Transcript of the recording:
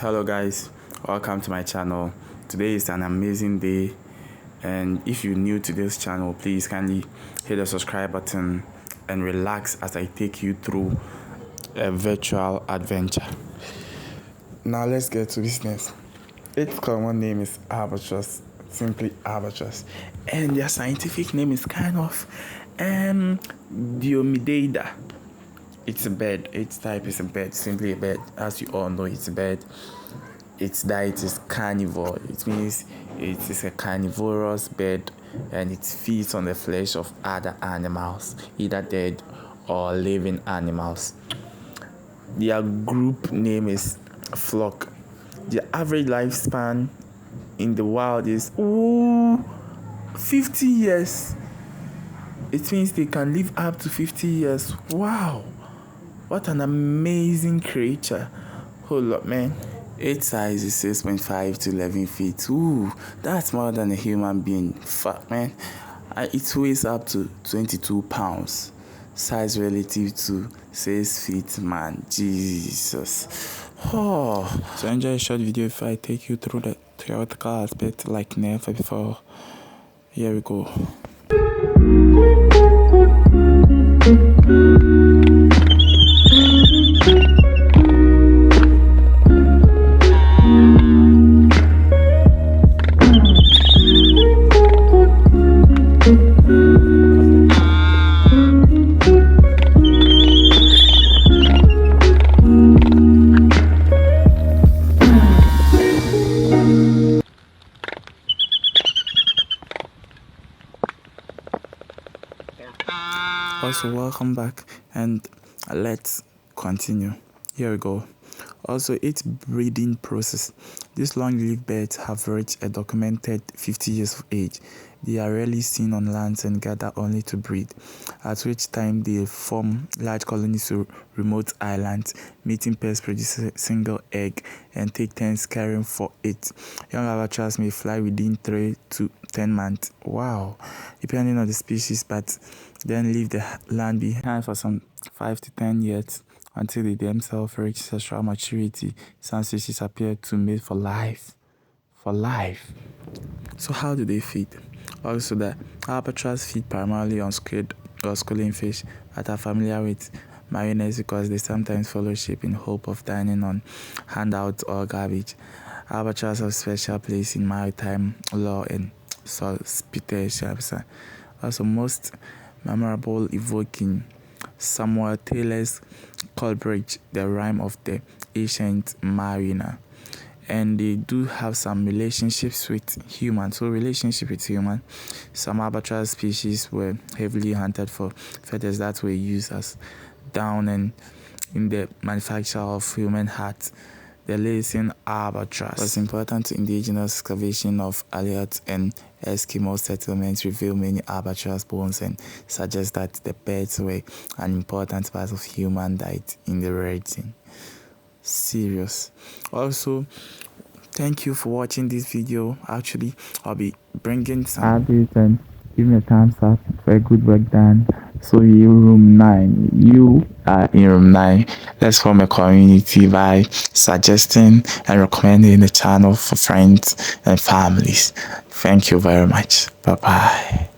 Hello guys, welcome to my channel. Today is an amazing day, and if you're new to this channel, please kindly hit the subscribe button and relax as I take you through a virtual adventure. Now let's get to business. Its common name is albatross, simply albatross, and their scientific name is kind of Diomedida. It's a bird. Its type is a bird, simply a bird. As you all know, it's a bird. Its diet is carnivore. It means it is a carnivorous bird, and it feeds on the flesh of other animals, either dead or living animals. Their group name is flock. The average lifespan in the wild is 50 years. It means they can live up to 50 years. Wow, what an amazing creature. Hold up, man. Its size is 6.5 to 11 feet. That's more than a human being. Fuck, man. It weighs up to 22 pounds. Size relative to 6 feet, man. Jesus. So enjoy a short video if I take you through the theoretical aspect like never before. Here we go. Also, welcome back, and let's continue. Here we go. Also, its breeding process. These long-lived birds have reached a documented 50 years of age. They are rarely seen on land and gather only to breed, at which time they form large colonies to remote islands. Mating pairs produce a single egg and take turns caring for it. Young albatross may fly within 3 to 10 months. Wow, depending on the species, but then leave the land behind for some 5 to 10 years until they themselves reach sexual maturity. Some species appear to mate for life. So how do they feed? Also, the albatross feed primarily on squid or schooling fish that are familiar with mariners because they sometimes follow sheep in hope of dining on handouts or garbage. Albatross have special place in maritime law and suspicion. Also, most memorable evoking Samuel Taylor's Coleridge, the rhyme of the ancient mariner. And they do have some relationships with humans. So relationship with humans. Some albatross species were heavily hunted for feathers that were used as down and in the manufacture of human hats. The Laysan albatross was important to indigenous excavation of Aleut and Eskimo settlements, reveal many albatross bones and suggest that the birds were an important part of human diet in the region. Serious. Also, thank you for watching this video. Actually, I'll be bringing some updates, and give me a thumbs up for a good work done. So you room 9, you are in room 9. Let's form a community by suggesting and recommending the channel for friends and families. Thank you very much. Bye bye.